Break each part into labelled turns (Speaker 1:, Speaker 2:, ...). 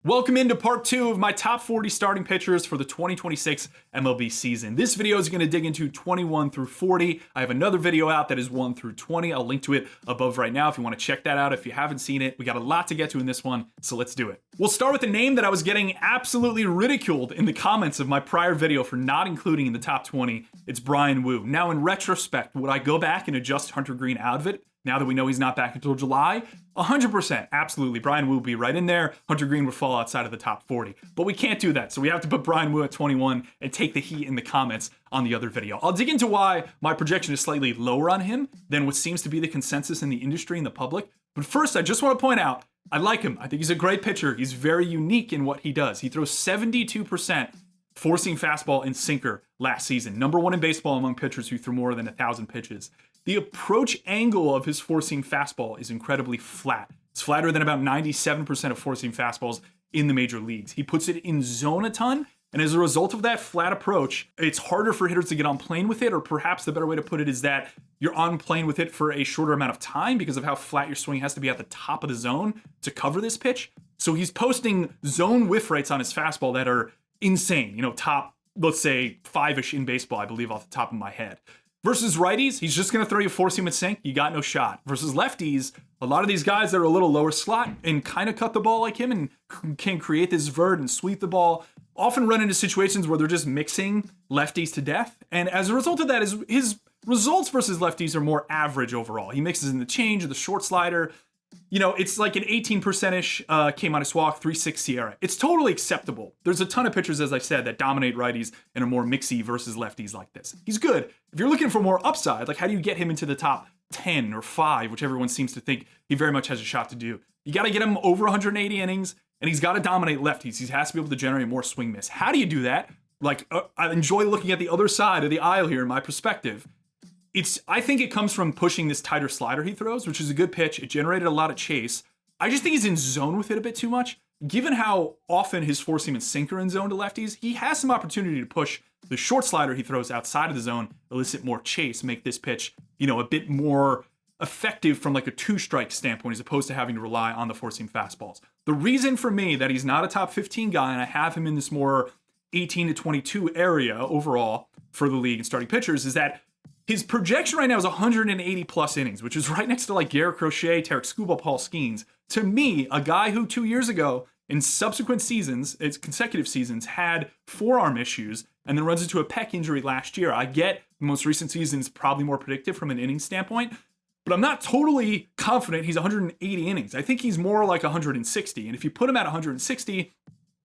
Speaker 1: Welcome into part 2 of my top 40 starting pitchers for the 2026 MLB season. This video is going to dig into 21 through 40. I have another video out that is 1 through 20. I'll link to it above right now if you want to check that out if you haven't seen it. We got a lot to get to in this one, so let's do it. We'll start with a name that I was getting absolutely ridiculed in the comments of my prior video for not including in the top 20. It's Bryan Woo. Now, in retrospect, would I go back and adjust Hunter Greene out of it? Now that we know he's not back until July, 100%, absolutely. Bryan Woo would be right in there. Hunter Greene would fall outside of the top 40. But we can't do that, so we have to put Bryan Woo at 21 and take the heat in the comments on the other video. I'll dig into why my projection is slightly lower on him than what seems to be the consensus in the industry and the public. But first, I just want to point out, I like him. I think he's a great pitcher. He's very unique in what he does. He throws 72% four-seam fastball and sinker last season. #1 in baseball among pitchers who threw more than 1,000 pitches. The approach angle of his four-seam fastball is incredibly flat. It's flatter than about 97% of four-seam fastballs in the major leagues. He puts it in zone a ton, and as a result of that flat approach, it's harder for hitters to get on plane with it, or perhaps the better way to put it is that you're on plane with it for a shorter amount of time because of how flat your swing has to be at the top of the zone to cover this pitch. So he's posting zone whiff rates on his fastball that are insane, top, let's say, 5-ish in baseball, I believe, off the top of my head. Versus righties, he's just going to throw you four-seam and sink. You got no shot. Versus lefties, a lot of these guys that are a little lower slot and kind of cut the ball like him and can create this vert and sweep the ball, often run into situations where they're just mixing lefties to death. And as a result of that, his results versus lefties are more average overall. He mixes in the change or the short slider. It's like an 18%-ish K-minus walk, 3.6 SIERA. It's totally acceptable. There's a ton of pitchers, as I said, that dominate righties and are more mixy versus lefties like this. He's good. If you're looking for more upside, like how do you get him into the top 10 or 5, which everyone seems to think he very much has a shot to do? You got to get him over 180 innings, and he's got to dominate lefties. He has to be able to generate more swing miss. How do you do that? I enjoy looking at the other side of the aisle here in my perspective. I think it comes from pushing this tighter slider he throws, which is a good pitch. It generated a lot of chase. I just think he's in zone with it a bit too much. Given how often his four-seam and sinker in zone to lefties, he has some opportunity to push the short slider he throws outside of the zone, elicit more chase, make this pitch, a bit more effective from like a two-strike standpoint as opposed to having to rely on the four-seam fastballs. The reason for me that he's not a top 15 guy and I have him in this more 18 to 22 area overall for the league and starting pitchers is that his projection right now is 180 plus innings, which is right next to like Garrett Crochet, Tarek Skubal, Paul Skeens. To me, a guy who 2 years ago in subsequent seasons, it's consecutive seasons, had forearm issues and then runs into a pec injury last year. I get the most recent season is probably more predictive from an inning standpoint, but I'm not totally confident he's 180 innings. I think he's more like 160. And if you put him at 160,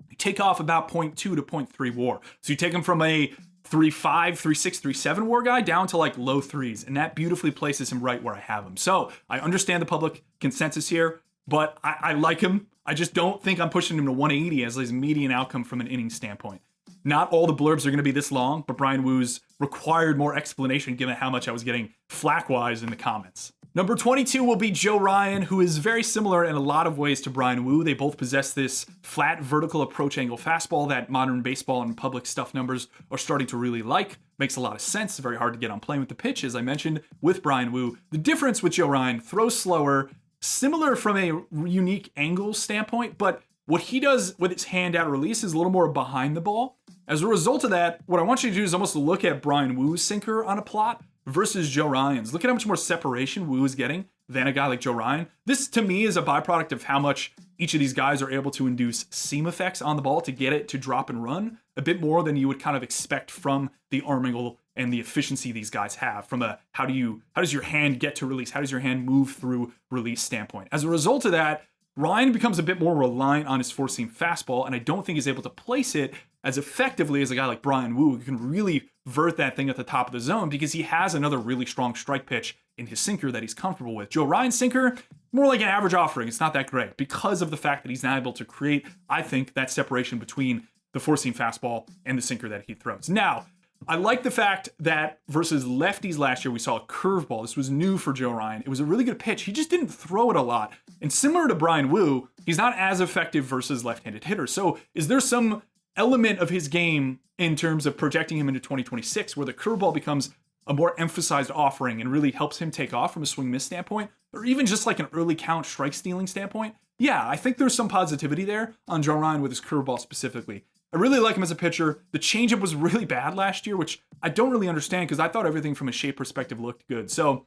Speaker 1: you take off about 0.2 to 0.3 WAR. So you take him from a 3.5, 3.6, 3.7 WAR guy down to like low threes, and that beautifully places him right where I have him. So I understand the public consensus here, but I like him. I just don't think I'm pushing him to 180 as his median outcome from an inning standpoint. Not all the blurbs are going to be this long, but Bryan Woo's required more explanation given how much I was getting flack-wise in the comments. Number 22 will be Joe Ryan, who is very similar in a lot of ways to Bryan Woo. They both possess this flat vertical approach angle fastball that modern baseball and public stuff numbers are starting to really like. Makes a lot of sense. It's very hard to get on plane with the pitch, as I mentioned, with Bryan Woo. The difference with Joe Ryan, throws slower, similar from a unique angle standpoint, but what he does with his hand out release is a little more behind the ball. As a result of that, what I want you to do is almost look at Bryan Woo's sinker on a plot versus Joe Ryan's. Look at how much more separation Woo is getting than a guy like Joe Ryan. This, to me, is a byproduct of how much each of these guys are able to induce seam effects on the ball to get it to drop and run a bit more than you would kind of expect from the arm angle and the efficiency these guys have from a how does your hand get to release? How does your hand move through release standpoint? As a result of that, Ryan becomes a bit more reliant on his four-seam fastball, and I don't think he's able to place it as effectively as a guy like Bryan Woo, who can really vert that thing at the top of the zone because he has another really strong strike pitch in his sinker that he's comfortable with. Joe Ryan's sinker, more like an average offering. It's not that great because of the fact that he's not able to create, I think, that separation between the four-seam fastball and the sinker that he throws. Now, I like the fact that versus lefties last year, we saw a curveball. This was new for Joe Ryan. It was a really good pitch. He just didn't throw it a lot. And similar to Bryan Woo, he's not as effective versus left-handed hitters. So is there some element of his game in terms of projecting him into 2026 where the curveball becomes a more emphasized offering and really helps him take off from a swing miss standpoint, or even just like an early count strike stealing standpoint? yeah, I think there's some positivity there on Joe Ryan with his curveball specifically. I really like him as a pitcher. The changeup was really bad last year, which I don't really understand because I thought everything from a shape perspective looked good. So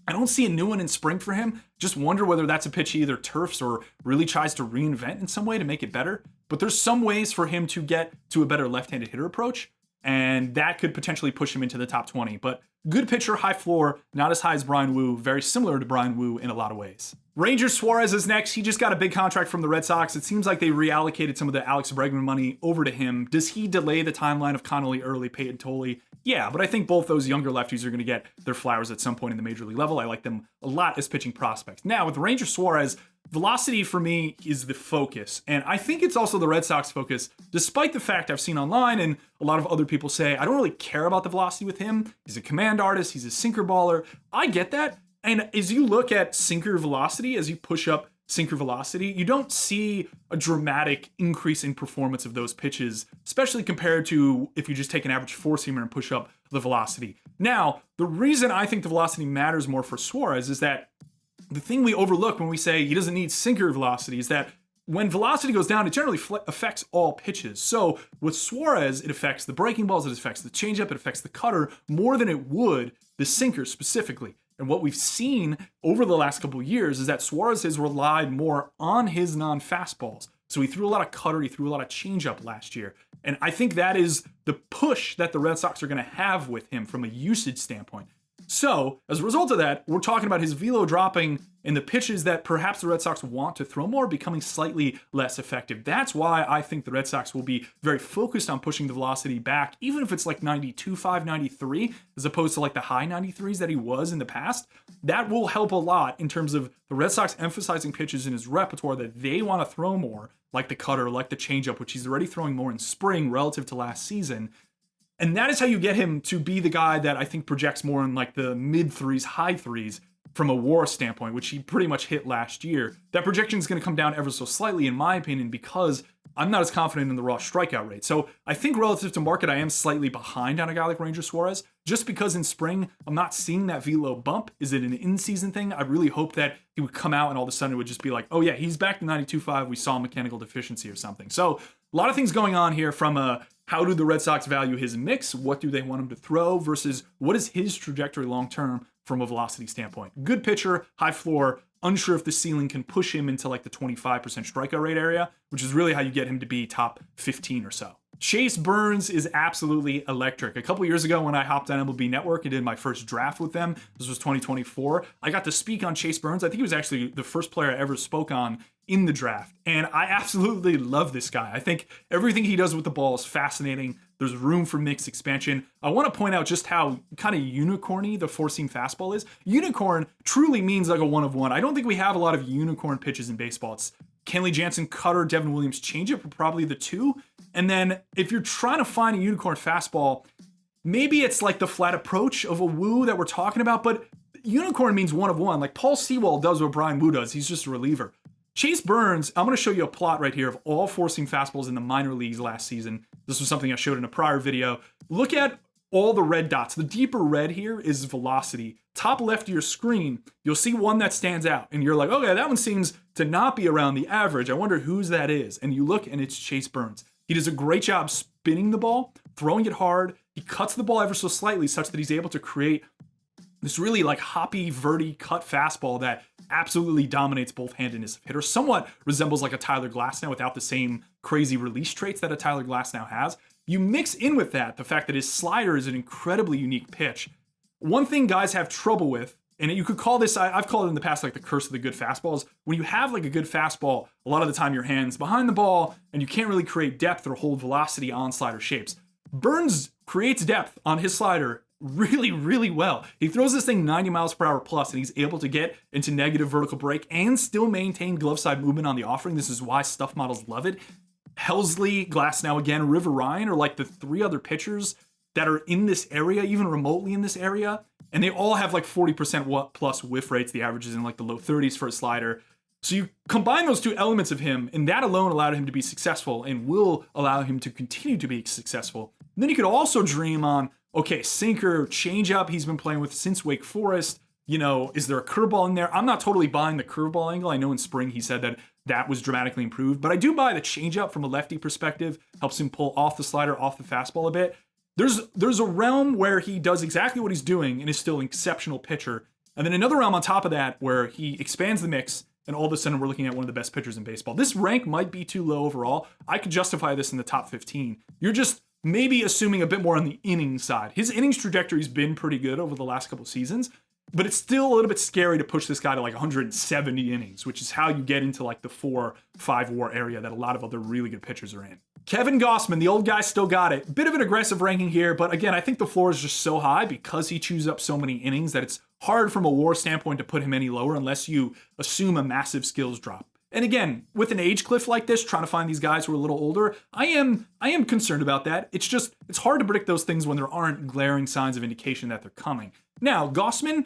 Speaker 1: I don't see a new one in spring for him. Just wonder whether that's a pitch he either turfs or really tries to reinvent in some way to make it better. But there's some ways for him to get to a better left-handed hitter approach, and that could potentially push him into the top 20. But good pitcher, high floor, not as high as Brian Wu, very similar to Brian Wu in a lot of ways. Rangers Suarez is next. He just got a big contract from the Red Sox. It seems like they reallocated some of the Alex Bregman money over to him. Does he delay the timeline of Connolly, Early, Peyton Tolley? Yeah, but I think both those younger lefties are going to get their flowers at some point in the major league level. I like them a lot as pitching prospects. Now, with Rangers Suarez, velocity for me is the focus. And I think it's also the Red Sox focus, despite the fact I've seen online and a lot of other people say, I don't really care about the velocity with him. He's a command artist. He's a sinker baller. I get that. And as you look at sinker velocity, as you push up sinker velocity, you don't see a dramatic increase in performance of those pitches, especially compared to if you just take an average four-seamer and push up the velocity. Now, the reason I think the velocity matters more for Suarez is that the thing we overlook when we say he doesn't need sinker velocity is that when velocity goes down, it generally affects all pitches. So with Suarez, it affects the breaking balls, it affects the changeup, it affects the cutter more than it would the sinker specifically. And what we've seen over the last couple of years is that Suarez has relied more on his non-fastballs. So he threw a lot of cutter, he threw a lot of changeup last year. And I think that is the push that the Red Sox are going to have with him from a usage standpoint. So, as a result of that, we're talking about his velo dropping and the pitches that perhaps the Red Sox want to throw more becoming slightly less effective. That's why I think the Red Sox will be very focused on pushing the velocity back, even if it's like 92.5, 93, as opposed to like the high 93s that he was in the past. That will help a lot in terms of the Red Sox emphasizing pitches in his repertoire that they want to throw more, like the cutter, like the changeup, which he's already throwing more in spring relative to last season. And that is how you get him to be the guy that I think projects more in like the mid threes, high threes from a WAR standpoint, which he pretty much hit last year. That projection is going to come down ever so slightly, in my opinion, because I'm not as confident in the raw strikeout rate. So I think relative to market, I am slightly behind on a guy like Ranger Suarez, just because in spring, I'm not seeing that velo bump. Is it an in-season thing? I really hope that he would come out and all of a sudden it would just be like, oh yeah, he's back to 92.5. We saw mechanical deficiency or something. So a lot of things going on here from a how do the Red Sox value his mix? What do they want him to throw versus what is his trajectory long-term from a velocity standpoint? Good pitcher, high floor, unsure if the ceiling can push him into like the 25% strikeout rate area, which is really how you get him to be top 15 or so. Chase Burns is absolutely electric. A couple years ago when I hopped on MLB Network and did my first draft with them, this was 2024, I got to speak on Chase Burns. I think he was actually the first player I ever spoke on in the draft. And I absolutely love this guy. I think everything he does with the ball is fascinating. There's room for mix expansion. I want to point out just how kind of unicorny the four-seam fastball is. Unicorn truly means like a one of one. I don't think we have a lot of unicorn pitches in baseball. It's Kenley Jansen, cutter, Devin Williams, changeup are probably the two. And then if you're trying to find a unicorn fastball, maybe it's like the flat approach of a Wu that we're talking about, but unicorn means one of one. Like Paul Sewald does what Brian Wu does. He's just a reliever. Chase Burns, I'm going to show you a plot right here of all four-seam fastballs in the minor leagues last season. This was something I showed in a prior video. Look at all the red dots. The deeper red here is velocity. Top left of your screen, you'll see one that stands out. And you're like, okay, that one seems to not be around the average. I wonder whose that is. And you look and it's Chase Burns. He does a great job spinning the ball, throwing it hard. He cuts the ball ever so slightly such that he's able to create this really like hoppy, verty cut fastball that absolutely dominates both-handedness of hitter. Somewhat resembles like a Tyler Glasnow without the same crazy release traits that a Tyler Glasnow has. You mix in with that the fact that his slider is an incredibly unique pitch. One thing guys have trouble with, and you could call this, I've called it in the past like the curse of the good fastballs. When you have like a good fastball, a lot of the time your hand's behind the ball and you can't really create depth or hold velocity on slider shapes. Burns creates depth on his slider really, really well. He throws this thing 90 miles per hour plus and he's able to get into negative vertical break and still maintain glove side movement on the offering. This is why stuff models love it. Helsley, Glasnow again, River Ryan are like the three other pitchers that are in this area, even remotely in this area. And they all have like 40% plus whiff rates. The average is in like the low 30s for a slider. So you combine those two elements of him, and that alone allowed him to be successful and will allow him to continue to be successful. And then you could also dream on, okay, sinker, changeup he's been playing with since Wake Forest. You know, is there a curveball in there? I'm not totally buying the curveball angle. I know in spring he said that that was dramatically improved. But I do buy the changeup from a lefty perspective, helps him pull off the slider, off the fastball a bit. There's a realm where he does exactly what he's doing and is still an exceptional pitcher. And then another realm on top of that where he expands the mix, and all of a sudden we're looking at one of the best pitchers in baseball. This rank might be too low overall. I could justify this in the top 15. You're just maybe assuming a bit more on the inning side. His innings trajectory's been pretty good over the last couple seasons, but it's still a little bit scary to push this guy to like 170 innings, which is how you get into like the 4-5 WAR area that a lot of other really good pitchers are in. Kevin Gausman, the old guy, still got it. Bit of an aggressive ranking here, but again, I think the floor is just so high because he chews up so many innings that it's hard from a WAR standpoint to put him any lower unless you assume a massive skills drop. And again, with an age cliff like this, trying to find these guys who are a little older, I am concerned about that. It's hard to predict those things when there aren't glaring signs of indication that they're coming. Now, Gausman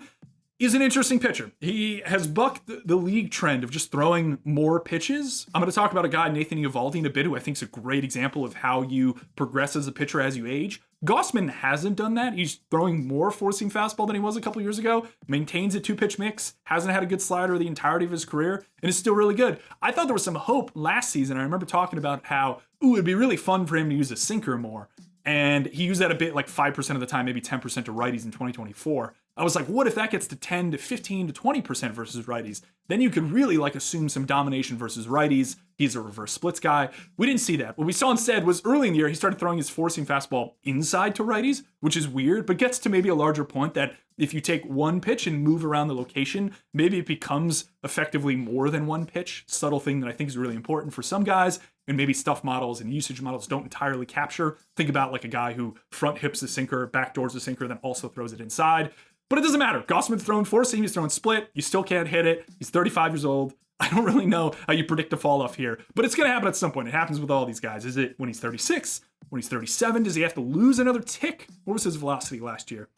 Speaker 1: is an interesting pitcher. He has bucked the league trend of just throwing more pitches. I'm going to talk about a guy, Nathan Eovaldi, in a bit, who I think is a great example of how you progress as a pitcher as you age. Gausman hasn't done that. He's throwing more four-seam fastball than he was a couple years ago, maintains a two-pitch mix, hasn't had a good slider the entirety of his career, and is still really good. I thought there was some hope last season. I remember talking about how, it'd be really fun for him to use a sinker more. And he used that a bit, like 5% of the time, maybe 10% to righties in 2024. I was like, what if that gets to 10 to 15 to 20% versus righties? Then you could really like assume some domination versus righties. He's a reverse splits guy. We didn't see that. What we saw instead was early in the year, he started throwing his four-seam fastball inside to righties, which is weird, but gets to maybe a larger point that if you take one pitch and move around the location, maybe it becomes effectively more than one pitch. Subtle thing that I think is really important for some guys, and maybe stuff models and usage models don't entirely capture. Think about like a guy who front hips the sinker, backdoors the sinker, then also throws it inside. But it doesn't matter. Gausman's throwing four-seam, he's throwing split. You still can't hit it. He's 35 years old. I don't really know how you predict a fall off here, but it's going to happen at some point. It happens with all these guys. Is it when he's 36? When he's 37? Does he have to lose another tick? What was his velocity last year?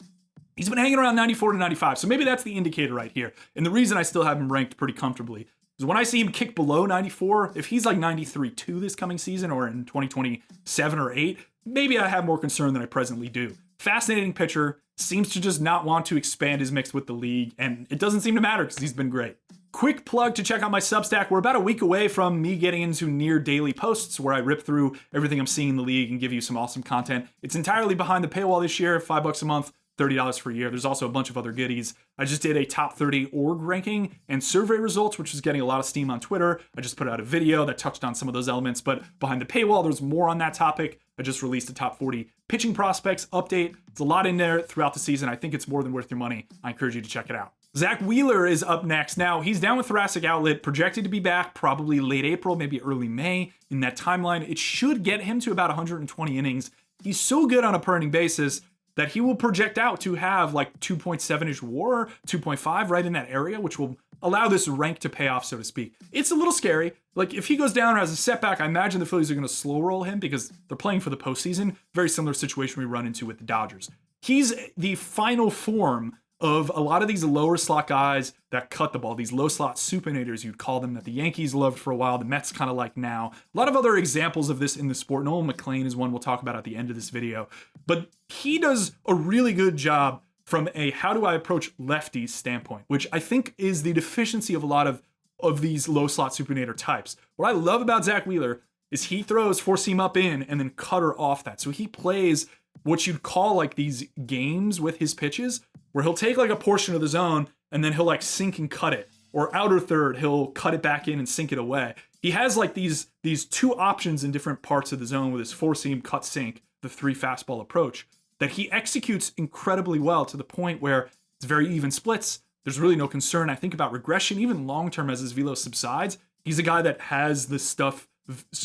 Speaker 1: He's been hanging around 94 to 95, so maybe that's the indicator right here. And the reason I still have him ranked pretty comfortably is when I see him kick below 94, if he's like 93.2 this coming season or in 2027 or 8, maybe I have more concern than I presently do. Fascinating pitcher, seems to just not want to expand his mix with the league, and it doesn't seem to matter because he's been great. Quick plug to check out my Substack. We're about a week away from me getting into near daily posts where I rip through everything I'm seeing in the league and give you some awesome content. It's entirely behind the paywall this year, $5 a month, $30 for a year. There's also a bunch of other goodies. I just did a top 30 org ranking and survey results, which is getting a lot of steam on Twitter. I just put out a video that touched on some of those elements, but behind the paywall, there's more on that topic. I just released a top 40 pitching prospects update. It's a lot in there throughout the season. I think it's more than worth your money. I encourage you to check it out. Zach Wheeler is up next. Now, he's down with thoracic outlet, projected to be back probably late April, maybe early May. In that timeline, it should get him to about 120 innings. He's so good on a per inning basis that he will project out to have like 2.7-ish WAR, 2.5 right in that area, which will allow this rank to pay off, so to speak. It's a little scary. Like if he goes down or has a setback, I imagine the Phillies are going to slow roll him because they're playing for the postseason. Very similar situation we run into with the Dodgers. He's the final form of a lot of these lower slot guys that cut the ball, these low slot supinators, you'd call them, that the Yankees loved for a while, the Mets kind of like now. A lot of other examples of this in the sport. Nolan McLean is one we'll talk about at the end of this video. But he does a really good job from a how do I approach lefties standpoint, which I think is the deficiency of a lot of these low slot supinator types. What I love about Zach Wheeler is he throws four seam up in and then cutter off that. So he plays what you'd call like these games with his pitches, where he'll take like a portion of the zone and then he'll like sink and cut it, or outer third, he'll cut it back in and sink it away. He has like these two options in different parts of the zone with his four seam cut sink, the three fastball approach, that he executes incredibly well to the point where it's very even splits. There's really no concern. I think about regression, even long-term as his velo subsides. He's a guy that has the stuff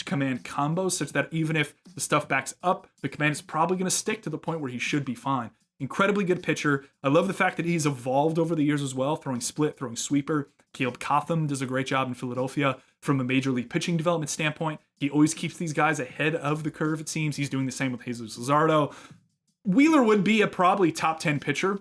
Speaker 1: command combos such that even if the stuff backs up, the command is probably going to stick to the point where he should be fine. Incredibly good pitcher. I love the fact that he's evolved over the years as well, throwing split, throwing sweeper. Caleb Cotham does a great job in Philadelphia from a major league pitching development standpoint. He always keeps these guys ahead of the curve, it seems. He's doing the same with Jesus Luzardo. Wheeler would be a probably top 10 pitcher,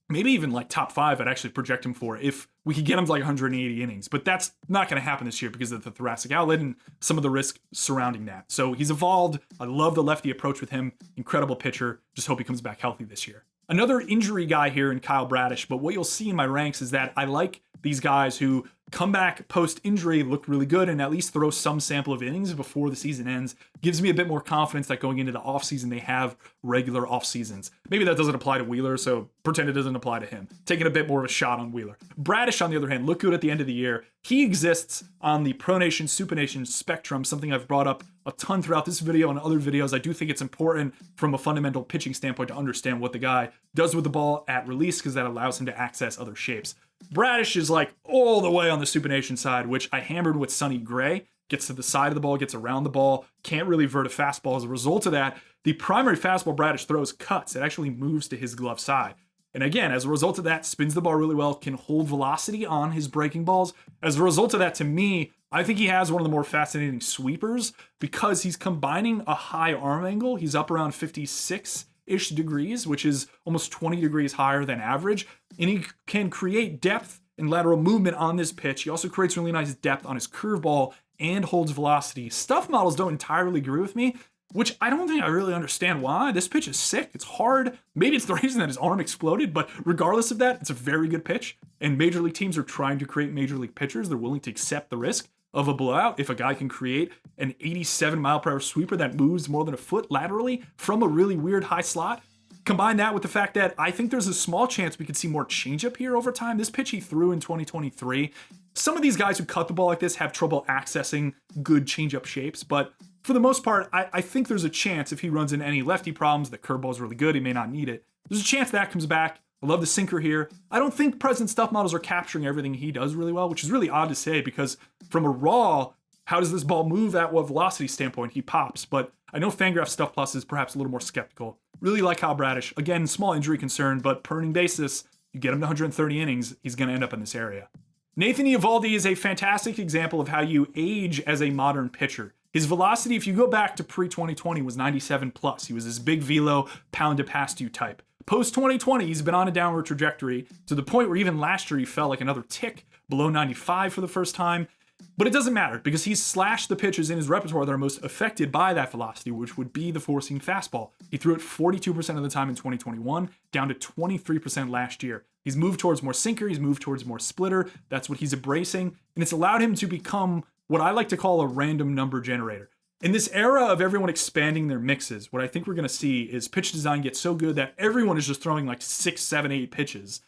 Speaker 1: maybe even like top 5 I'd actually project him for if we could get him to like 180 innings. But that's not going to happen this year because of the thoracic outlet and some of the risk surrounding that. So he's evolved. I love the lefty approach with him. Incredible pitcher. Just hope he comes back healthy this year. Another injury guy here in Kyle Bradish, but what you'll see in my ranks is that I like these guys who come back post-injury, look really good, and at least throw some sample of innings before the season ends gives me a bit more confidence that going into the offseason, they have regular off-seasons. Maybe that doesn't apply to Wheeler, so pretend it doesn't apply to him. Taking a bit more of a shot on Wheeler. Bradish, on the other hand, looked good at the end of the year. He exists on the pronation, supination spectrum, something I've brought up a ton throughout this video and other videos. I do think it's important from a fundamental pitching standpoint to understand what the guy does with the ball at release, because that allows him to access other shapes. Bradish is like all the way on the supination side, which I hammered with Sonny Gray. Gets to the side of the ball, gets around the ball, can't really vert a fastball. As a result of that, the primary fastball Bradish throws cuts. It actually moves to his glove side. And again, as a result of that, spins the ball really well, can hold velocity on his breaking balls. As a result of that, to me, I think he has one of the more fascinating sweepers because he's combining a high arm angle. He's up around 56-ish degrees, which is almost 20 degrees higher than average. And he can create depth and lateral movement on this pitch. He also creates really nice depth on his curveball and holds velocity. Stuff models don't entirely agree with me, which I don't think I really understand why. This pitch is sick. It's hard. Maybe it's the reason that his arm exploded, but regardless of that, it's a very good pitch. And major league teams are trying to create major league pitchers. They're willing to accept the risk of a blowout if a guy can create an 87-mile-per-hour sweeper that moves more than a foot laterally from a really weird high slot. Combine that with the fact that I think there's a small chance we could see more changeup here over time. This pitch he threw in 2023. Some of these guys who cut the ball like this have trouble accessing good changeup shapes, but for the most part, I think there's a chance if he runs into any lefty problems, the curveball's really good, he may not need it. There's a chance that comes back. I love the sinker here. I don't think present stuff models are capturing everything he does really well, which is really odd to say because from a raw, how does this ball move at what velocity standpoint? He pops, but I know Fangraph Stuff Plus is perhaps a little more skeptical. Really like Kyle Bradish. Again, small injury concern, but per inning basis, you get him to 130 innings, he's going to end up in this area. Nathan Eovaldi is a fantastic example of how you age as a modern pitcher. His velocity, if you go back to pre-2020, was 97 plus. He was this big velo, pound to past you type. Post-2020, he's been on a downward trajectory to the point where even last year he fell like another tick below 95 for the first time. But it doesn't matter because he's slashed the pitches in his repertoire that are most affected by that velocity, which would be the four-seam fastball. He threw it 42% of the time in 2021, down to 23% last year. He's moved towards more sinker, he's moved towards more splitter. That's what he's embracing, and it's allowed him to become what I like to call a random number generator. In this era of everyone expanding their mixes, what I think we're going to see is pitch design get so good that everyone is just throwing like 6, 7, 8 pitches.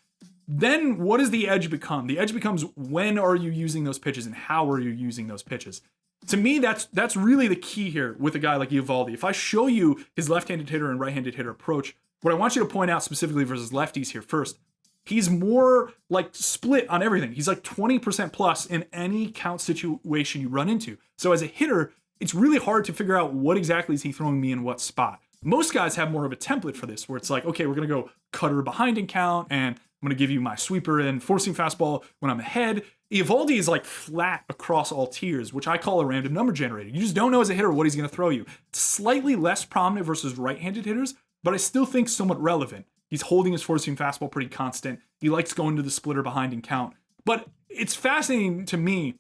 Speaker 1: Then what does the edge become? The edge becomes when are you using those pitches and how are you using those pitches? To me, that's really the key here with a guy like Eovaldi. If I show you his left-handed hitter and right-handed hitter approach, what I want you to point out specifically versus lefties here first, he's more like split on everything. He's like 20% plus in any count situation you run into. So as a hitter, it's really hard to figure out what exactly is he throwing me in what spot. Most guys have more of a template for this where it's like, okay, we're going to go cutter behind in count and I'm going to give you my sweeper and forcing fastball when I'm ahead. Eovaldi is like flat across all tiers, which I call a random number generator. You just don't know as a hitter what he's going to throw you. It's slightly less prominent versus right-handed hitters, but I still think somewhat relevant. He's holding his four-seam fastball pretty constant. He likes going to the splitter behind in count. But it's fascinating to me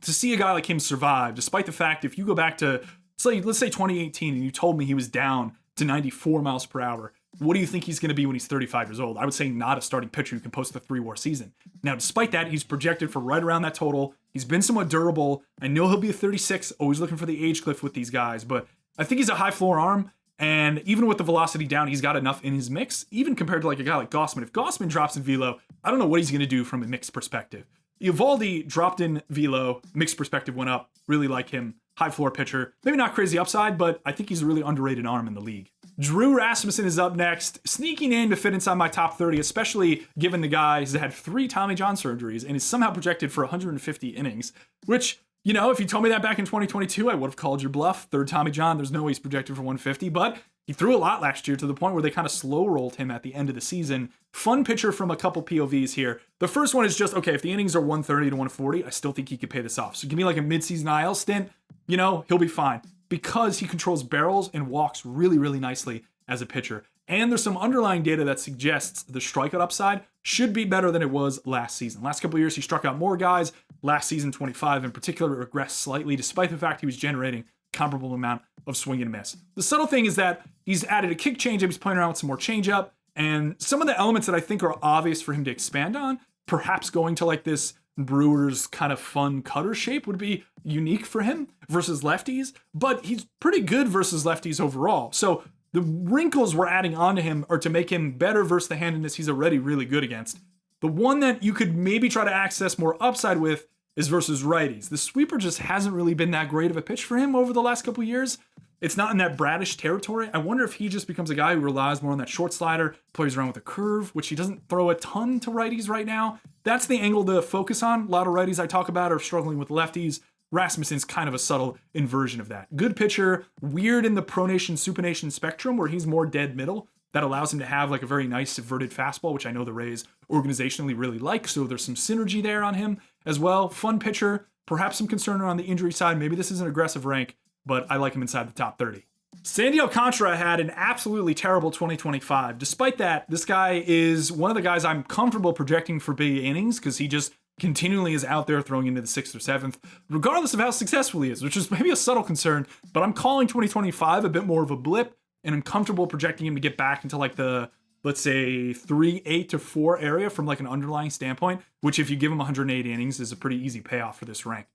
Speaker 1: to see a guy like him survive, despite the fact if you go back to, let's say 2018 and you told me he was down to 94 miles per hour, what do you think he's going to be when he's 35 years old? I would say not a starting pitcher who can post the fWAR season. Now, despite that, he's projected for right around that total. He's been somewhat durable. I know he'll be a 36, always looking for the age cliff with these guys, but I think he's a high floor arm. And even with the velocity down, he's got enough in his mix, even compared to like a guy like Gausman. If Gausman drops in velo, I don't know what he's going to do from a mixed perspective. Eovaldi dropped in velo, mixed perspective went up. Really like him. High floor pitcher. Maybe not crazy upside, but I think he's a really underrated arm in the league. Drew Rasmussen is up next, sneaking in to fit inside my top 30, especially given the guy has had 3 Tommy John surgeries and is somehow projected for 150 innings, which, you know, if you told me that back in 2022, I would have called your bluff. 3rd Tommy John, there's no way he's projected for 150, but he threw a lot last year to the point where they kind of slow rolled him at the end of the season. Fun pitcher from a couple POVs here. The first one is just, okay, if the innings are 130 to 140, I still think he could pay this off. So give me like a midseason IL stint, you know, he'll be fine because he controls barrels and walks really, really nicely as a pitcher. And there's some underlying data that suggests the strikeout upside should be better than it was last season. Last couple of years, he struck out more guys. Last season, 25 in particular, regressed slightly, despite the fact he was generating comparable amount of swing and miss. The subtle thing is that he's added a kick changeup, he's playing around with some more changeup, and some of the elements that I think are obvious for him to expand on, perhaps going to like this Brewers kind of fun cutter shape would be unique for him versus lefties, but he's pretty good versus lefties overall. So the wrinkles we're adding onto him are to make him better versus the handedness he's already really good against. The one that you could maybe try to access more upside with is versus righties. The sweeper just hasn't really been that great of a pitch for him over the last couple of years. It's not in that Bradish territory. I wonder if he just becomes a guy who relies more on that short slider, plays around with a curve, which he doesn't throw a ton to righties right now. That's the angle to focus on. A lot of righties I talk about are struggling with lefties. Rasmussen's kind of a subtle inversion of that. Good pitcher, weird in the pronation, supination spectrum where he's more dead middle. That allows him to have like a very nice inverted fastball, which I know the Rays organizationally really like. So there's some synergy there on him as well. Fun pitcher, perhaps some concern around the injury side. Maybe this is an aggressive rank, but I like him inside the top 30. Sandy Alcantara had an absolutely terrible 2025. Despite that, this guy is one of the guys I'm comfortable projecting for big innings because he just continually is out there throwing into the 6th or 7th, regardless of how successful he is, which is maybe a subtle concern, but I'm calling 2025 a bit more of a blip, and I'm comfortable projecting him to get back into like the, let's say, 3.8 to 4 area from like an underlying standpoint, which if you give him 180 innings is a pretty easy payoff for this rank.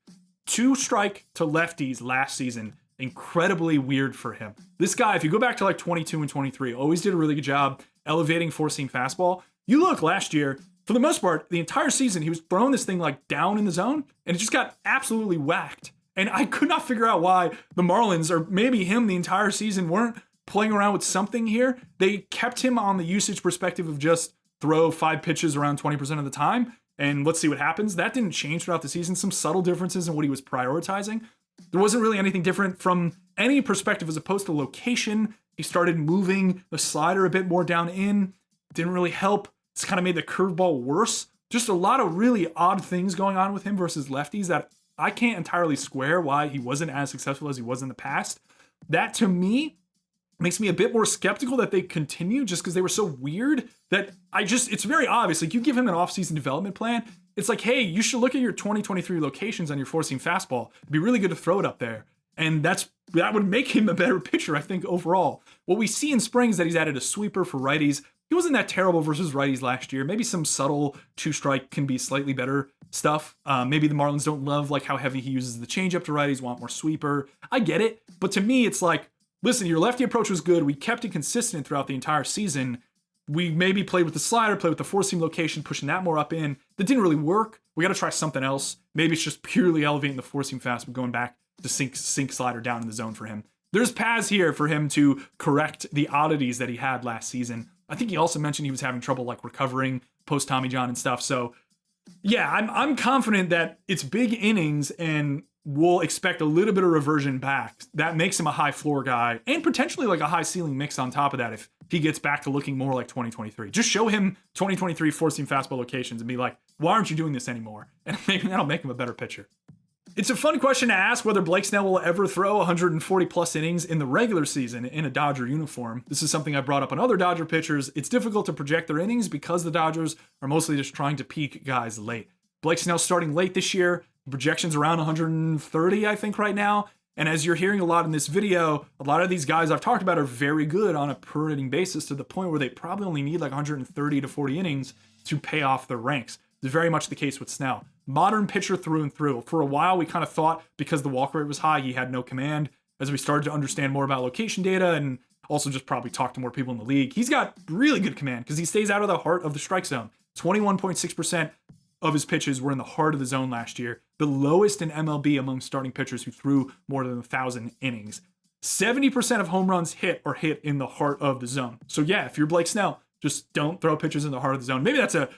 Speaker 1: 2 strike to lefties last season, incredibly weird for him. This guy, if you go back to like 22 and 23, always did a really good job elevating four-seam fastball. You look last year, for the most part, the entire season, he was throwing this thing like down in the zone, and it just got absolutely whacked. And I could not figure out why the Marlins, or maybe him the entire season, weren't playing around with something here. They kept him on the usage perspective of just throw 5 pitches around 20% of the time, and let's see what happens. That didn't change throughout the season. Some subtle differences in what he was prioritizing. There wasn't really anything different from any perspective as opposed to location. He started moving the slider a bit more down in. Didn't really help. It's kind of made the curveball worse. Just a lot of really odd things going on with him versus lefties that I can't entirely square why he wasn't as successful as he was in the past. That, to me, makes me a bit more skeptical that they continue just because they were so weird that it's very obvious. Like, you give him an offseason development plan, it's like, hey, you should look at your 2023 locations on your four-seam fastball. It'd be really good to throw it up there. And that would make him a better pitcher, I think, overall. What we see in spring is that he's added a sweeper for righties. He wasn't that terrible versus righties last year. Maybe some subtle 2-strike can be slightly better stuff. Maybe the Marlins don't love like how heavy he uses the changeup to righties, want more sweeper. I get it. But to me, it's like, listen, your lefty approach was good. We kept it consistent throughout the entire season. We maybe played with the slider, played with the four-seam location, pushing that more up in. That didn't really work. We got to try something else. Maybe it's just purely elevating the four-seam fastball, going back to sink slider down in the zone for him. There's paths here for him to correct the oddities that he had last season. I think he also mentioned he was having trouble like recovering post Tommy John and stuff. So yeah, I'm confident that it's big innings and we'll expect a little bit of reversion back. That makes him a high floor guy and potentially like a high ceiling mix on top of that if he gets back to looking more like 2023. Just show him 2023 four-seam fastball locations and be like, why aren't you doing this anymore? And that'll make him a better pitcher. It's a fun question to ask whether Blake Snell will ever throw 140 plus innings in the regular season in a Dodger uniform. This is something I brought up on other Dodger pitchers. It's difficult to project their innings because the Dodgers are mostly just trying to peak guys late. Blake Snell starting late this year. Projections around 130, I think, right now. And as you're hearing a lot in this video, a lot of these guys I've talked about are very good on a per inning basis to the point where they probably only need like 130 to 40 innings to pay off their ranks. It's very much the case with Snell. Modern pitcher through and through. For a while, we kind of thought because the walk rate was high, he had no command. As we started to understand more about location data and also just probably talk to more people in the league, he's got really good command because he stays out of the heart of the strike zone. 21.6% of his pitches were in the heart of the zone last year, the lowest in MLB among starting pitchers who threw more than 1,000 innings. 70% of home runs hit are hit in the heart of the zone. So yeah, if you're Blake Snell, just don't throw pitches in the heart of the zone. Maybe that's a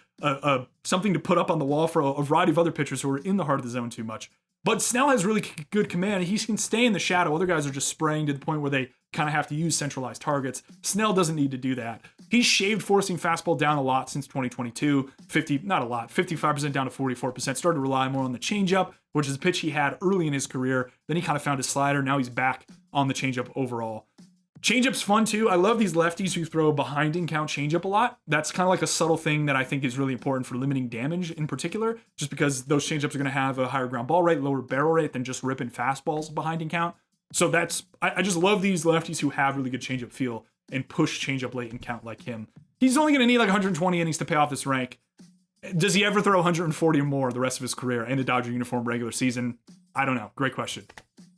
Speaker 1: something to put up on the wall for a variety of other pitchers who are in the heart of the zone too much. But Snell has really good command. He can stay in the shadow. Other guys are just spraying to the point where they kind of have to use centralized targets. Snell doesn't need to do that. He's shaved four-seam fastball down a lot since 2022. 55% down to 44%. Started to rely more on the changeup, which is a pitch he had early in his career. Then he kind of found his slider. Now he's back on the changeup overall. Changeup's fun too. I love these lefties who throw behind in count changeup a lot. That's kind of like a subtle thing that I think is really important for limiting damage in particular, just because those changeups are going to have a higher ground ball rate, lower barrel rate than just ripping fastballs behind in count. So I just love these lefties who have really good changeup feel and push changeup late in count like him. He's only going to need like 120 innings to pay off this rank. Does he ever throw 140 or more the rest of his career in a Dodger uniform regular season? I don't know. Great question.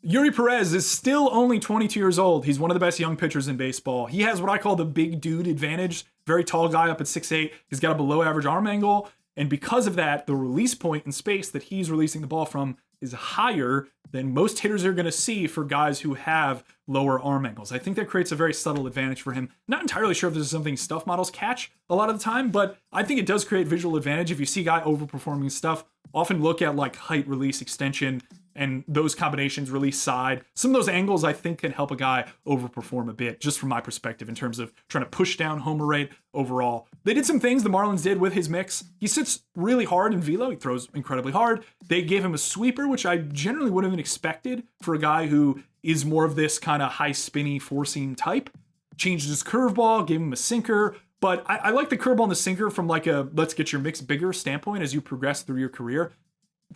Speaker 1: Yuri Perez is still only 22 years old. He's one of the best young pitchers in baseball. He has what I call the big dude advantage. Very tall guy up at 6'8". He's got a below average arm angle. And because of that, the release point in space that he's releasing the ball from is higher than most hitters are going to see for guys who have lower arm angles. I think that creates a very subtle advantage for him. Not entirely sure if this is something stuff models catch a lot of the time, but I think it does create visual advantage. If you see a guy overperforming stuff, often look at like height, release, extension, and those combinations, release side. Some of those angles I think can help a guy overperform a bit, just from my perspective, in terms of trying to push down homer rate overall. They did some things the Marlins did with his mix. He sits really hard in velo. He throws incredibly hard. They gave him a sweeper, which I generally wouldn't have expected for a guy who is more of this kind of high spinny four-seam type. Changed his curveball, gave him a sinker. But I like the curveball and the sinker from like a let's get your mix bigger standpoint as you progress through your career.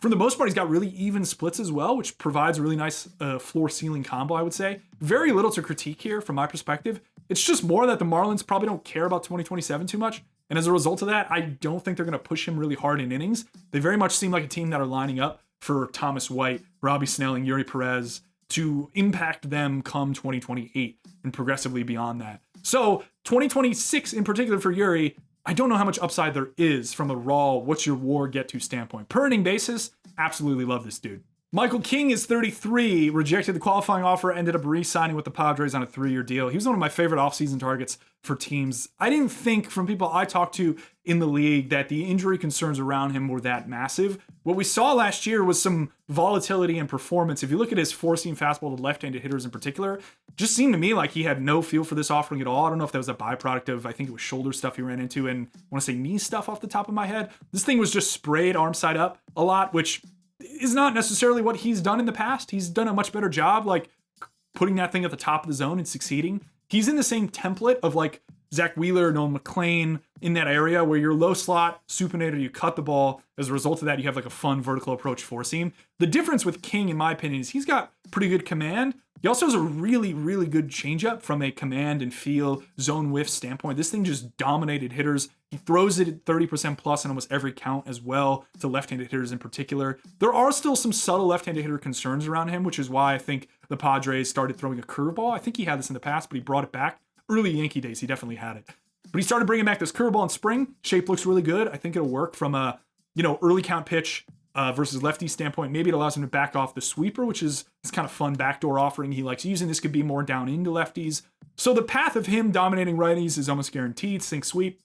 Speaker 1: For the most part, he's got really even splits as well, which provides a really nice floor-ceiling combo, I would say. Very little to critique here from my perspective. It's just more that the Marlins probably don't care about 2027 too much. And as a result of that, I don't think they're going to push him really hard in innings. They very much seem like a team that are lining up for Thomas White, Robbie Snelling, Yuri Perez to impact them come 2028 and progressively beyond that. So 2026 in particular for Yuri, I don't know how much upside there is from a raw, what's your WAR get to standpoint. Per inning basis, absolutely love this dude. Michael King is 33, rejected the qualifying offer, ended up re-signing with the Padres on a 3-year deal. He was one of my favorite offseason targets for teams. I didn't think from people I talked to in the league that the injury concerns around him were that massive. What we saw last year was some volatility in performance. If you look at his four-seam fastball to left-handed hitters in particular, just seemed to me like he had no feel for this offering at all. I don't know if that was a byproduct of, I think it was shoulder stuff he ran into, and I want to say knee stuff off the top of my head. This thing was just sprayed arm side up a lot, which is not necessarily what he's done in the past. He's done a much better job, like putting that thing at the top of the zone and succeeding. He's in the same template of like Zach Wheeler, Nolan McLean in that area where you're low slot, supinator, you cut the ball. As a result of that, you have like a fun vertical approach four seam. The difference with King, in my opinion, is he's got pretty good command. He also has a really, really good changeup from a command and feel zone whiff standpoint. This thing just dominated hitters. He throws it at 30% plus in almost every count as well to left-handed hitters in particular. There are still some subtle left-handed hitter concerns around him, which is why I think the Padres started throwing a curveball. I think he had this in the past, but he brought it back. Early Yankee days, he definitely had it. But he started bringing back this curveball in spring. Shape looks really good. I think it'll work from a early count pitch versus lefty standpoint. Maybe it allows him to back off the sweeper, which is this kind of fun backdoor offering he likes using. This could be more down into lefties. So the path of him dominating righties is almost guaranteed, sink sweep.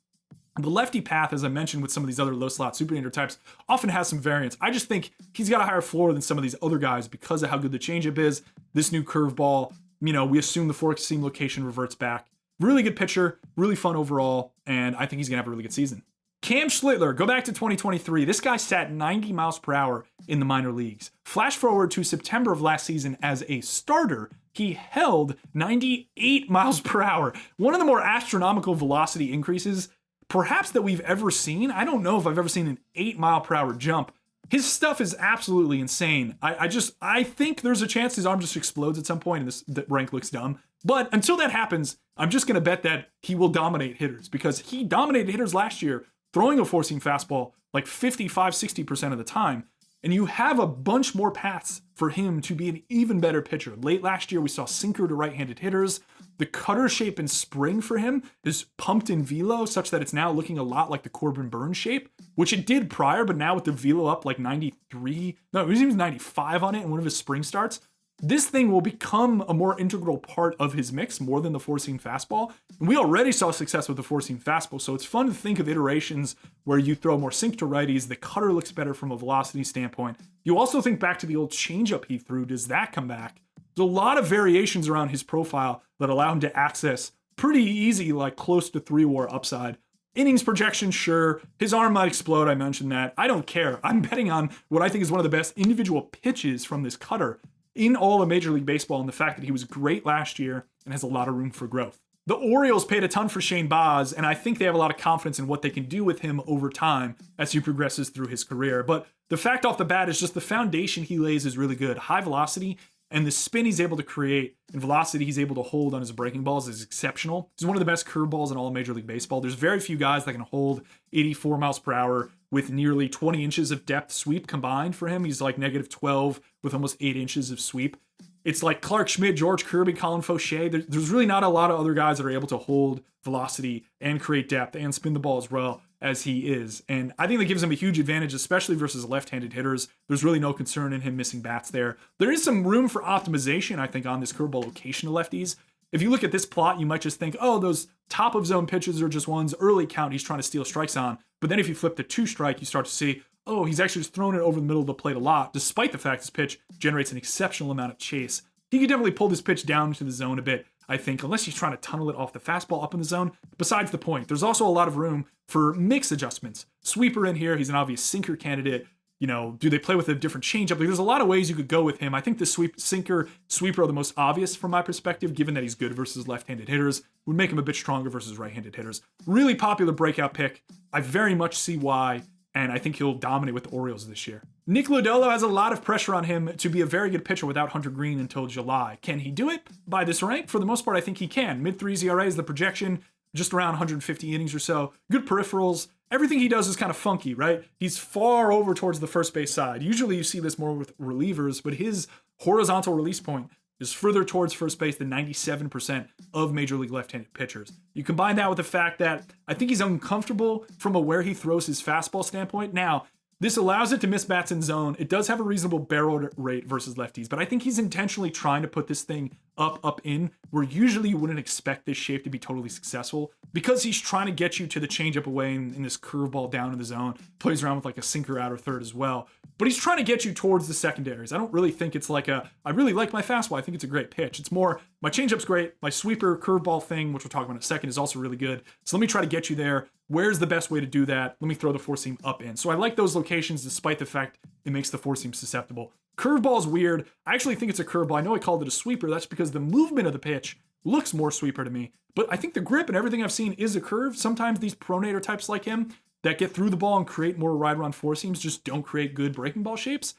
Speaker 1: The lefty path, as I mentioned with some of these other low slot supinator types, often has some variance. I just think he's got a higher floor than some of these other guys because of how good the changeup is. This new curveball, we assume the four seam location reverts back. Really good pitcher, really fun overall, and I think he's going to have a really good season. Cam Schlittler, go back to 2023. This guy sat 90 miles per hour in the minor leagues. Flash forward to September of last season as a starter, he held 98 miles per hour. One of the more astronomical velocity increases perhaps that we've ever seen. I don't know if I've ever seen an 8 mile per hour jump. His stuff is absolutely insane. I think there's a chance his arm just explodes at some point and the rank looks dumb. But until that happens, I'm just going to bet that he will dominate hitters because he dominated hitters last year, throwing a four-seam fastball like 55-60% of the time. And you have a bunch more paths for him to be an even better pitcher. Late last year, we saw sinker to right-handed hitters. The cutter shape in spring for him is pumped in velo such that it's now looking a lot like the Corbin Burns shape, which it did prior, but now with the velo up like 93, no, it was even 95 on it in one of his spring starts. This thing will become a more integral part of his mix more than the four-seam fastball. And we already saw success with the four-seam fastball, so it's fun to think of iterations where you throw more sink to righties, the cutter looks better from a velocity standpoint. You also think back to the old changeup he threw. Does that come back? There's a lot of variations around his profile that allow him to access pretty easy, like close to 3-WAR upside. Innings projection, sure. His arm might explode, I mentioned that. I don't care. I'm betting on what I think is one of the best individual pitches from this cutter in all of Major League Baseball, and the fact that he was great last year and has a lot of room for growth. The Orioles paid a ton for Shane Baz, and I think they have a lot of confidence in what they can do with him over time as he progresses through his career. But the fact off the bat is just the foundation he lays is really good. High velocity And the spin he's able to create and velocity he's able to hold on his breaking balls is exceptional. He's one of the best curveballs in all of Major League Baseball. There's very few guys that can hold 84 miles per hour with nearly 20 inches of depth sweep combined for him. He's like -12 with almost 8 inches of sweep. It's like Clark Schmidt, George Kirby, Colin Fauché. There's really not a lot of other guys that are able to hold velocity and create depth and spin the ball as well as he is. And I think that gives him a huge advantage, especially versus left-handed hitters. There's really no concern in him missing bats there. There is some room for optimization, I think, on this curveball location to lefties. If you look at this plot, you might just think, oh, those top of zone pitches are just ones early count he's trying to steal strikes on. But then if you flip the 2-strike, you start to see, oh, he's actually just thrown it over the middle of the plate a lot, despite the fact this pitch generates an exceptional amount of chase. He could definitely pull this pitch down into the zone a bit, I think, unless he's trying to tunnel it off the fastball up in the zone. Besides the point, there's also a lot of room for mix adjustments. Sweeper in here, he's an obvious sinker candidate. You know, do they play with a different changeup? There's a lot of ways you could go with him. I think the sinker, sweeper are the most obvious from my perspective, given that he's good versus left-handed hitters. Would make him a bit stronger versus right-handed hitters. Really popular breakout pick. I very much see why, and I think he'll dominate with the Orioles this year. Nick Lodolo has a lot of pressure on him to be a very good pitcher without Hunter Green until July. Can he do it by this rank? For the most part, I think he can. Mid-3s ERA is the projection, just around 150 innings or so. Good peripherals. Everything he does is kind of funky, right? He's far over towards the first base side. Usually you see this more with relievers, but his horizontal release point is further towards first base than 97% of Major League left-handed pitchers. You combine that with the fact that I think he's uncomfortable from a where he throws his fastball standpoint. Now, this allows it to miss bats in zone. It does have a reasonable barrel rate versus lefties, but I think he's intentionally trying to put this thing up, in, where usually you wouldn't expect this shape to be totally successful, because he's trying to get you to the changeup away in this curveball down in the zone. Plays around with like a sinker out or third as well. But he's trying to get you towards the secondaries. I don't really think it's like I really like my fastball. I think it's a great pitch. It's more, my changeup's great. My sweeper curveball thing, which we'll talk about in a second, is also really good. So let me try to get you there. Where's the best way to do that? Let me throw the four seam up in. So I like those locations despite the fact it makes the four seam susceptible. Curveball is weird. I actually think it's a curveball. I know I called it a sweeper. That's because the movement of the pitch looks more sweeper to me. But I think the grip and everything I've seen is a curve. Sometimes these pronator types like him that get through the ball and create more ride around four seams just don't create good breaking ball shapes.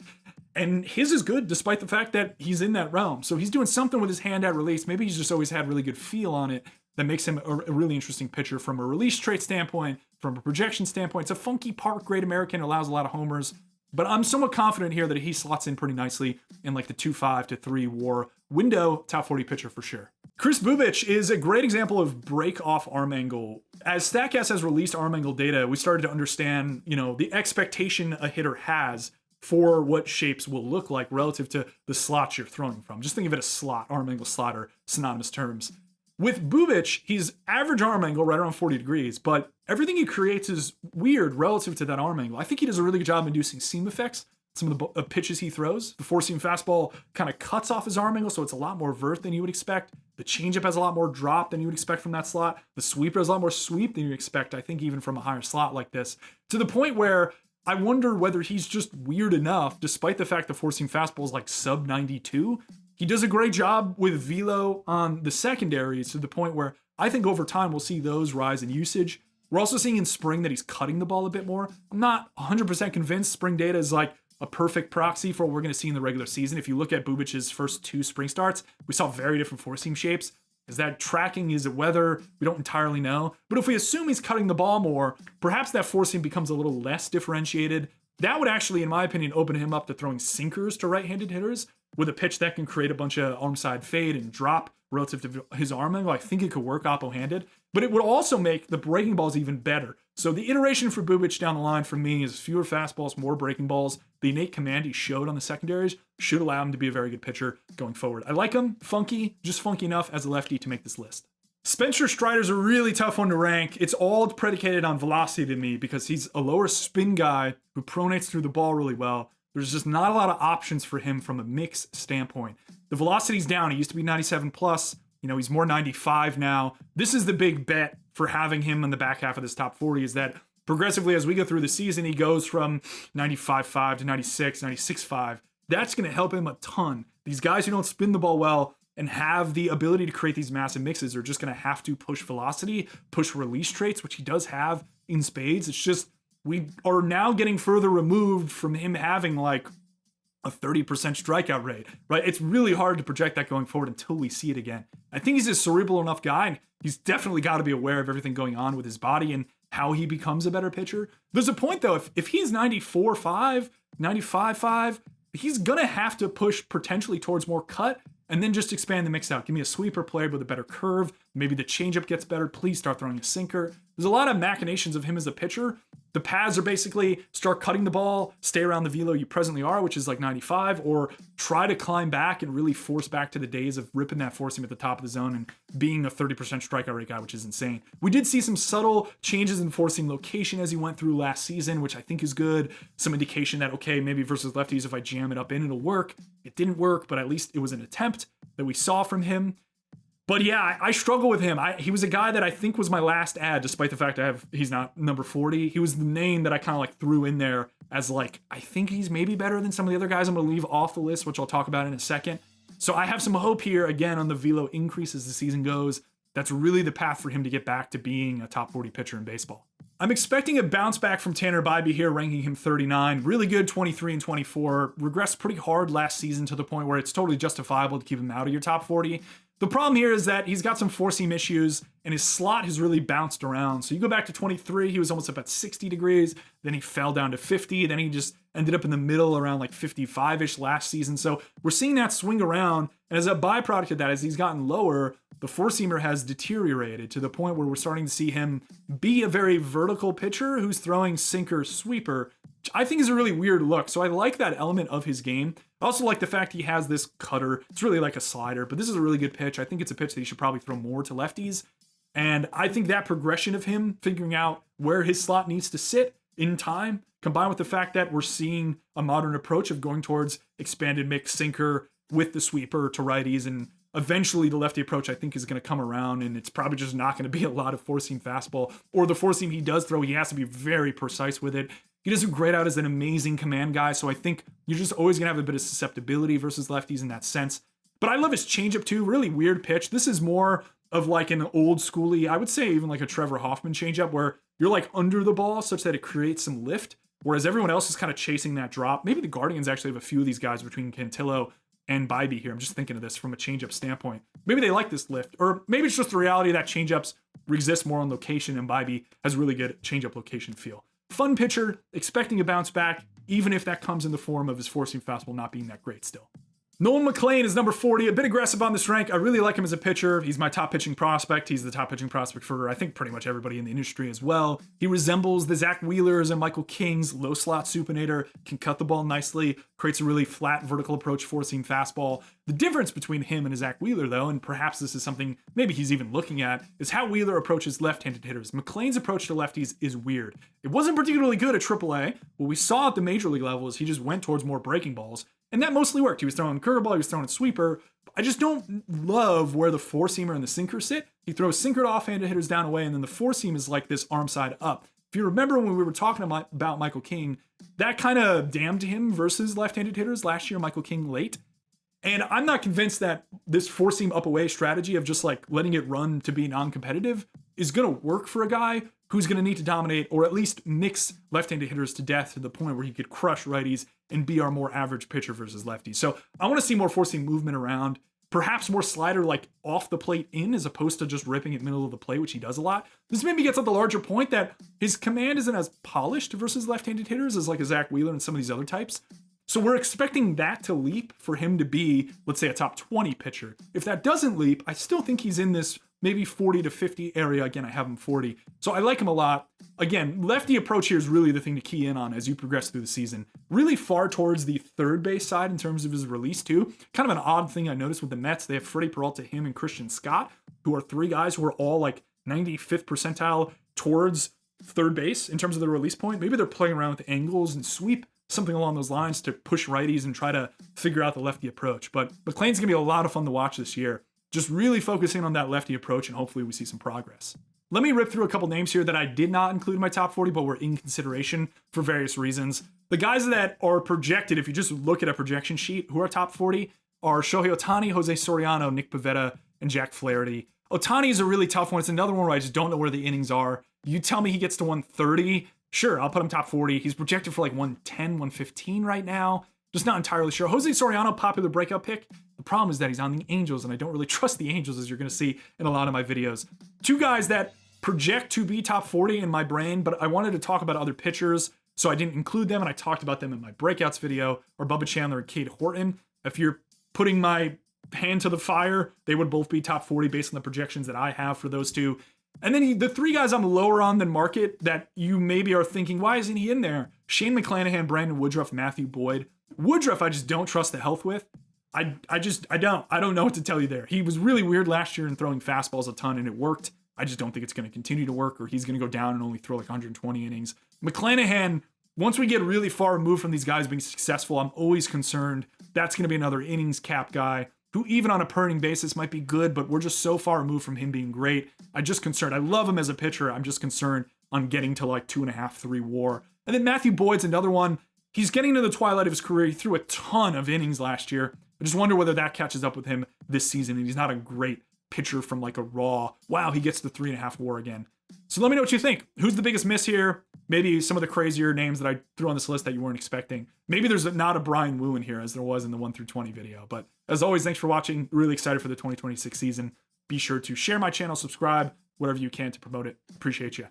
Speaker 1: And his is good despite the fact that he's in that realm. So he's doing something with his hand at release. Maybe he's just always had really good feel on it that makes him a really interesting pitcher from a release trait standpoint, from a projection standpoint. It's a funky park, great American, allows a lot of homers. But I'm somewhat confident here that he slots in pretty nicely in like the 2.5 to 3 WAR window, top 40 pitcher for sure. Chris Bubic is a great example of break off arm angle. As Statcast has released arm angle data, we started to understand, the expectation a hitter has for what shapes will look like relative to the slots you're throwing from. Just think of it as slot, arm angle, slot are synonymous terms. With Bubic, he's average arm angle right around 40 degrees, but everything he creates is weird relative to that arm angle. I think he does a really good job inducing seam effects. Some of the pitches he throws, the four-seam fastball kind of cuts off his arm angle, so it's a lot more vert than you would expect. The changeup has a lot more drop than you would expect from that slot. The sweeper has a lot more sweep than you expect, I think, even from a higher slot like this. To the point where I wonder whether he's just weird enough, despite the fact the four-seam fastball is like sub 92. He does a great job with velo on the secondaries to the point where I think over time we'll see those rise in usage. We're also seeing in spring that he's cutting the ball a bit more. I'm not 100% convinced spring data is like a perfect proxy for what we're going to see in the regular season. If you look at Bubic's first 2 spring starts, we saw very different four-seam shapes. Is that tracking? Is it weather? We don't entirely know. But if we assume he's cutting the ball more, perhaps that four-seam becomes a little less differentiated. That would actually, in my opinion, open him up to throwing sinkers to right-handed hitters with a pitch that can create a bunch of arm side fade and drop relative to his arm angle. I think it could work oppo-handed, but it would also make the breaking balls even better. So the iteration for Bubic down the line for me is fewer fastballs, more breaking balls. The innate command he showed on the secondaries should allow him to be a very good pitcher going forward. I like him, funky, just funky enough as a lefty to make this list. Spencer Strider's a really tough one to rank. It's all predicated on velocity to me because he's a lower spin guy who pronates through the ball really well. There's just not a lot of options for him from a mix standpoint. The velocity's down. He used to be 97 plus. He's more 95 now. This is the big bet for having him in the back half of this top 40 is that progressively as we go through the season, he goes from 95.5 to 96, 96.5. That's going to help him a ton. These guys who don't spin the ball well and have the ability to create these massive mixes are just going to have to push velocity, push release traits, which he does have in spades. It's just we are now getting further removed from him having like a 30% strikeout rate, right? It's really hard to project that going forward until we see it again. I think he's a cerebral enough guy, and he's definitely got to be aware of everything going on with his body and how he becomes a better pitcher. There's a point, though, if he's 94.5, 95.5, he's going to have to push potentially towards more cut and then just expand the mix out. Give me a sweeper player with a better curve. Maybe the changeup gets better. Please start throwing a sinker. There's a lot of machinations of him as a pitcher. The paths are basically start cutting the ball, stay around the velo you presently are, which is like 95, or try to climb back and really force back to the days of ripping that four seam at the top of the zone and being a 30% strikeout rate guy, which is insane. We did see some subtle changes in four seam location as he went through last season, which I think is good. Some indication that, okay, maybe versus lefties, if I jam it up in, it'll work. It didn't work, but at least it was an attempt that we saw from him. But yeah, I struggle with him. He was a guy that I think was my last ad, despite the fact he's not number 40. He was the name that I kind of like threw in there as like, I think he's maybe better than some of the other guys I'm going to leave off the list, which I'll talk about in a second. So I have some hope here, again, on the velo increase as the season goes. That's really the path for him to get back to being a top 40 pitcher in baseball. I'm expecting a bounce back from Tanner Bybee here, ranking him 39. Really good 23 and 24. Regressed pretty hard last season to the point where it's totally justifiable to keep him out of your top 40. The problem here is that he's got some four seam issues and his slot has really bounced around. So you go back to 23, he was almost up at 60 degrees. Then he fell down to 50. Then he just ended up in the middle around like 55-ish last season. So we're seeing that swing around. And as a byproduct of that, as he's gotten lower, the four seamer has deteriorated to the point where we're starting to see him be a very vertical pitcher who's throwing sinker sweeper, which I think is a really weird look. So I like that element of his game. I also like the fact he has this cutter. It's really like a slider, but this is a really good pitch. I think it's a pitch that he should probably throw more to lefties. And I think that progression of him figuring out where his slot needs to sit in time, combined with the fact that we're seeing a modern approach of going towards expanded mix sinker with the sweeper to righties, and eventually the lefty approach I think is going to come around, and it's probably just not going to be a lot of four seam fastball, or the four seam he does throw, he has to be very precise with it. He doesn't grade out as an amazing command guy, so I think you're just always going to have a bit of susceptibility versus lefties in that sense. But I love his changeup too, really weird pitch. This is more of like an old schooly, I would say even like a Trevor Hoffman changeup, where you're like under the ball such that it creates some lift, whereas everyone else is kind of chasing that drop. Maybe the Guardians actually have a few of these guys between Cantillo and Bybee here. I'm just thinking of this from a changeup standpoint. Maybe they like this lift, or maybe it's just the reality that changeups exist more on location, and Bybee has really good changeup location feel. Fun pitcher, expecting a bounce back, even if that comes in the form of his four-seam fastball not being that great still. Nolan McLean is number 40, a bit aggressive on this rank. I really like him as a pitcher. He's my top pitching prospect. He's the top pitching prospect for, I think, pretty much everybody in the industry as well. He resembles the Zach Wheelers and Michael Kings, low slot supinator, can cut the ball nicely, creates a really flat vertical approach four-seam fastball. The difference between him and Zach Wheeler, though, and perhaps this is something maybe he's even looking at, is how Wheeler approaches left-handed hitters. McLean's approach to lefties is weird. It wasn't particularly good at AAA. What we saw at the major league level is he just went towards more breaking balls, and that mostly worked. He was throwing curveball, he was throwing a sweeper. I just don't love where the four-seamer and the sinker sit. He throws sinker to off-handed hitters down away, and then the four-seam is like this arm side up. If you remember when we were talking about Michael King, that kind of damned him versus left-handed hitters last year, Michael King late. And I'm not convinced that this four-seam up-away strategy of just like letting it run to be non-competitive is going to work for a guy who's going to need to dominate or at least mix left-handed hitters to death to the point where he could crush righties and be our more average pitcher versus lefties. So I want to see more four-seam movement around, perhaps more slider like off the plate in as opposed to just ripping it middle of the plate, which he does a lot. This maybe gets at the larger point that his command isn't as polished versus left-handed hitters as like a Zach Wheeler and some of these other types. So we're expecting that to leap for him to be, let's say, a top 20 pitcher. If that doesn't leap, I still think he's in this maybe 40 to 50 area. Again, I have him 40. So I like him a lot. Again, lefty approach here is really the thing to key in on as you progress through the season. Really far towards the third base side in terms of his release too. Kind of an odd thing I noticed with the Mets. They have Freddie Peralta, him, and Christian Scott, who are three guys who are all like 95th percentile towards third base in terms of their release point. Maybe they're playing around with angles and sweep, something along those lines to push righties and try to figure out the lefty approach. But McLean's going to be a lot of fun to watch this year. Just really focusing on that lefty approach, and hopefully we see some progress. Let me rip through a couple names here that I did not include in my top 40, but were in consideration for various reasons. The guys that are projected, if you just look at a projection sheet, who are top 40 are Shohei Ohtani, Jose Soriano, Nick Pivetta, and Jack Flaherty. Ohtani is a really tough one. It's another one where I just don't know where the innings are. You tell me he gets to 130, sure, I'll put him top 40. He's projected for like 110, 115 right now. Just not entirely sure. Jose Soriano, popular breakout pick. The problem is that he's on the Angels, and I don't really trust the Angels, as you're going to see in a lot of my videos. Two guys that project to be top 40 in my brain, but I wanted to talk about other pitchers, so I didn't include them, and I talked about them in my breakouts video, or Bubba Chandler and Cade Horton. If you're putting my hand to the fire, they would both be top 40 based on the projections that I have for those two. And then the three guys I'm lower on than market that you maybe are thinking, why isn't he in there? Shane McClanahan, Brandon Woodruff, Matthew Boyd. Woodruff, I just don't trust the health with. I don't know what to tell you there. He was really weird last year in throwing fastballs a ton, and it worked. I just don't think it's going to continue to work, or he's going to go down and only throw like 120 innings. McClanahan, once we get really far removed from these guys being successful, I'm always concerned that's going to be another innings cap guy who even on a per inning basis might be good, but we're just so far removed from him being great. I'm just concerned. I love him as a pitcher. I'm just concerned on getting to like 2.5, 3 WAR. And then Matthew Boyd's another one. He's getting to the twilight of his career. He threw a ton of innings last year. I just wonder whether that catches up with him this season, and he's not a great pitcher from like a raw, wow, he gets the 3.5 WAR again. So let me know what you think. Who's the biggest miss here? Maybe some of the crazier names that I threw on this list that you weren't expecting. Maybe there's not a Brian Wu in here as there was in the 1 through 20 video. But as always, thanks for watching. Really excited for the 2026 season. Be sure to share my channel, subscribe, whatever you can to promote it. Appreciate you.